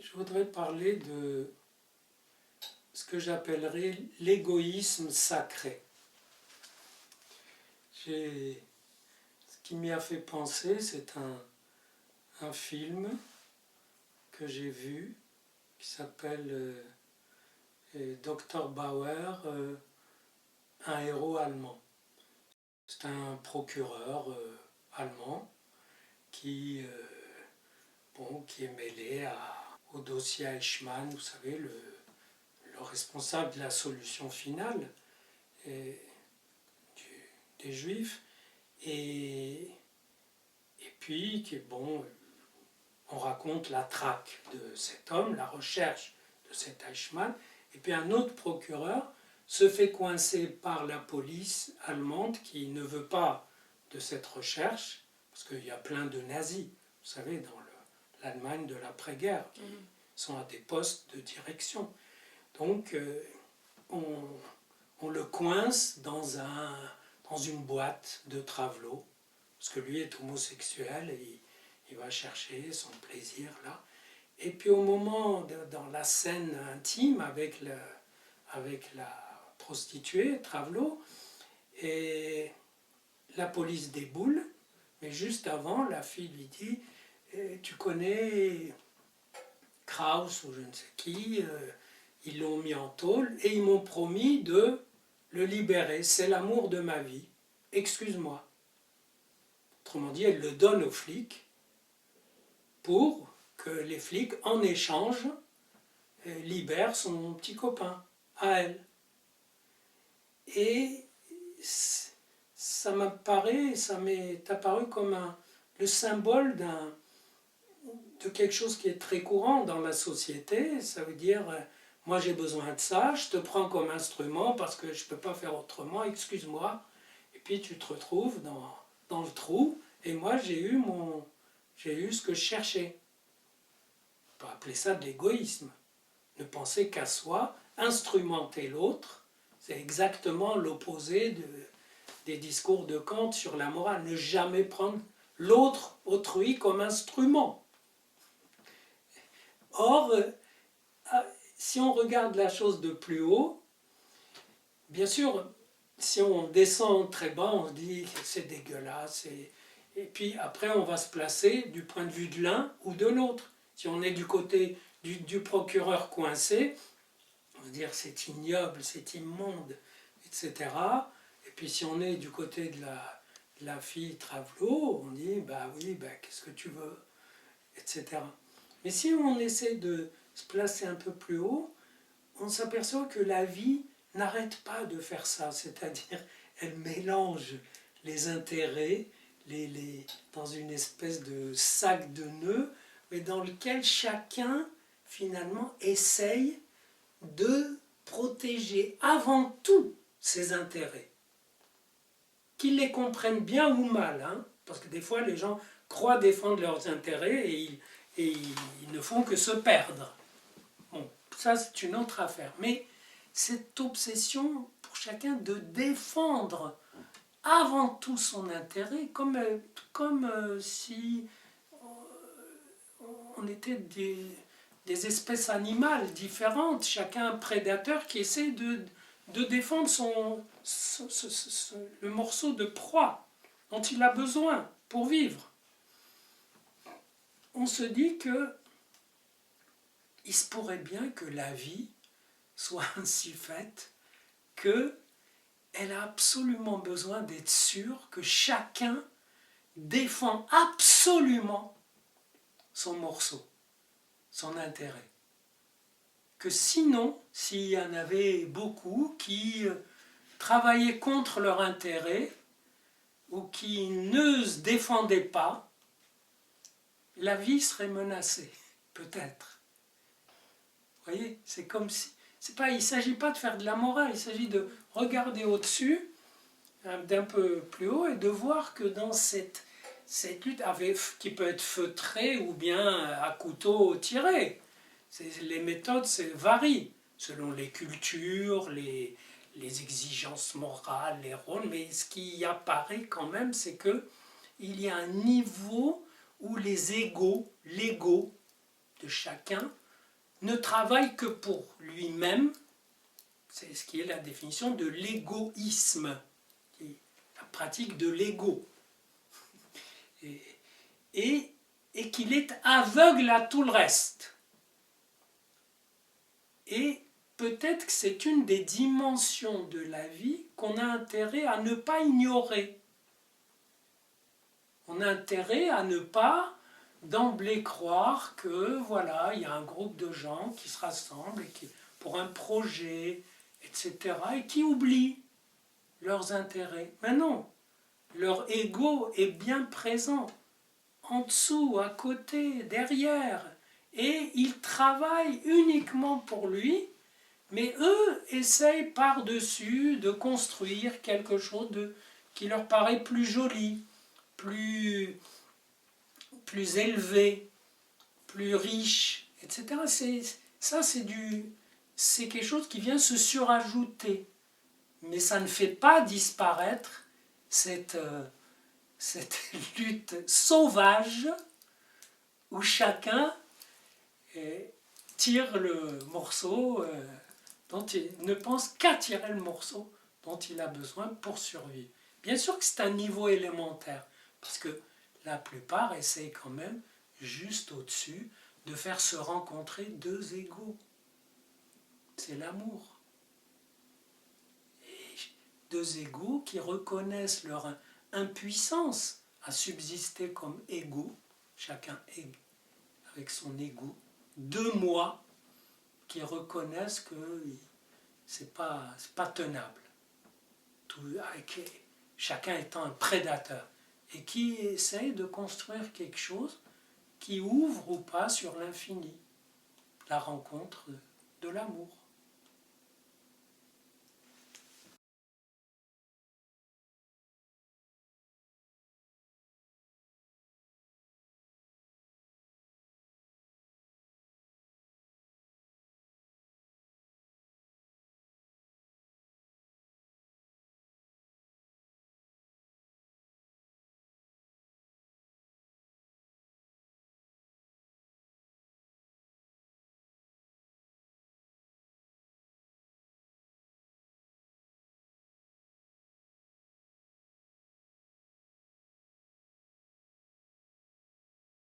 Je voudrais parler de ce que j'appellerais l'égoïsme sacré. Ce qui m'y a fait penser, c'est un film que j'ai vu qui s'appelle Dr Bauer, un héros allemand. C'est un procureur allemand qui est mêlé au dossier Eichmann, vous savez, le responsable de la solution finale des Juifs. Et puis, on raconte la traque de cet homme, la recherche de cet Eichmann. Et puis un autre procureur se fait coincer par la police allemande qui ne veut pas de cette recherche, parce qu'il y a plein de nazis, vous savez, dans l'Allemagne de l'après-guerre, qui sont à des postes de direction. Donc, on le coince dans une boîte de travelot, parce que lui est homosexuel et il va chercher son plaisir là. Et puis au moment, dans la scène intime avec la prostituée, travelot, et la police déboule, mais juste avant, la fille lui dit « Tu connais Krauss ou je ne sais qui, ils l'ont mis en tôle et ils m'ont promis de le libérer, c'est l'amour de ma vie, excuse-moi ». Autrement dit, elle le donne aux flics pour que les flics, en échange, libèrent son petit copain à elle. Et ça m'est apparu comme le symbole de quelque chose qui est très courant dans la société. Ça veut dire, moi j'ai besoin de ça, je te prends comme instrument parce que je ne peux pas faire autrement, excuse-moi. Et puis tu te retrouves dans le trou, et moi j'ai eu ce que je cherchais. On peut appeler ça de l'égoïsme. Ne penser qu'à soi, instrumenter l'autre, c'est exactement l'opposé des discours de Kant sur la morale. Ne jamais prendre l'autre, autrui, comme instrument. Or, si on regarde la chose de plus haut, bien sûr, si on descend très bas, on se dit que c'est dégueulasse. Et puis après, on va se placer du point de vue de l'un ou de l'autre. Si on est du côté du procureur coincé, on va dire c'est ignoble, c'est immonde, etc. Et puis si on est du côté de la fille travelot, on dit bah oui, bah, qu'est-ce que tu veux, etc. Mais si on essaie de se placer un peu plus haut, on s'aperçoit que la vie n'arrête pas de faire ça, c'est-à-dire elle mélange les intérêts dans une espèce de sac de nœuds, mais dans lequel chacun finalement essaye de protéger avant tout ses intérêts. Qu'ils les comprennent bien ou mal, hein, parce que des fois les gens croient défendre leurs intérêts et ils ne font que se perdre. Bon, ça c'est une autre affaire. Mais cette obsession pour chacun de défendre avant tout son intérêt, comme si on était des espèces animales différentes, chacun un prédateur qui essaie de défendre le morceau de proie dont il a besoin pour vivre. On se dit que il se pourrait bien que la vie soit ainsi faite qu'elle a absolument besoin d'être sûre que chacun défend absolument son morceau, son intérêt. Que sinon, s'il y en avait beaucoup qui travaillaient contre leur intérêt ou qui ne se défendaient pas, la vie serait menacée, peut-être. Vous voyez, c'est comme si... il ne s'agit pas de faire de la morale, il s'agit de regarder au-dessus, d'un peu plus haut, et de voir que dans cette lutte qui peut être feutrée ou bien à couteau tiré, les méthodes varient selon les cultures, les exigences morales, les rôles, mais ce qui apparaît quand même, c'est qu'il y a un niveau où l'ego de chacun ne travaille que pour lui-même. C'est ce qui est la définition de l'égoïsme, la pratique de l'ego. Et qu'il est aveugle à tout le reste. Et peut-être que c'est une des dimensions de la vie qu'on a intérêt à ne pas ignorer. On a intérêt à ne pas d'emblée croire que voilà, il y a un groupe de gens qui se rassemblent pour un projet, etc., et qui oublient leurs intérêts. Mais non, leur ego est bien présent, en dessous, à côté, derrière, et ils travaillent uniquement pour lui, mais eux essayent par-dessus de construire quelque chose qui leur paraît plus joli, plus élevé, plus riche, etc. C'est quelque chose qui vient se surajouter. Mais ça ne fait pas disparaître cette lutte sauvage où chacun tire le morceau dont il ne pense qu'à tirer le morceau dont il a besoin pour survivre. Bien sûr que c'est un niveau élémentaire, parce que la plupart essayent quand même, juste au-dessus, de faire se rencontrer deux égaux. C'est l'amour. Et deux égaux qui reconnaissent leur impuissance à subsister comme égaux, chacun avec son ego, deux moi qui reconnaissent que c'est pas tenable, chacun étant un prédateur, et qui essaye de construire quelque chose qui ouvre ou pas sur l'infini, la rencontre de l'amour.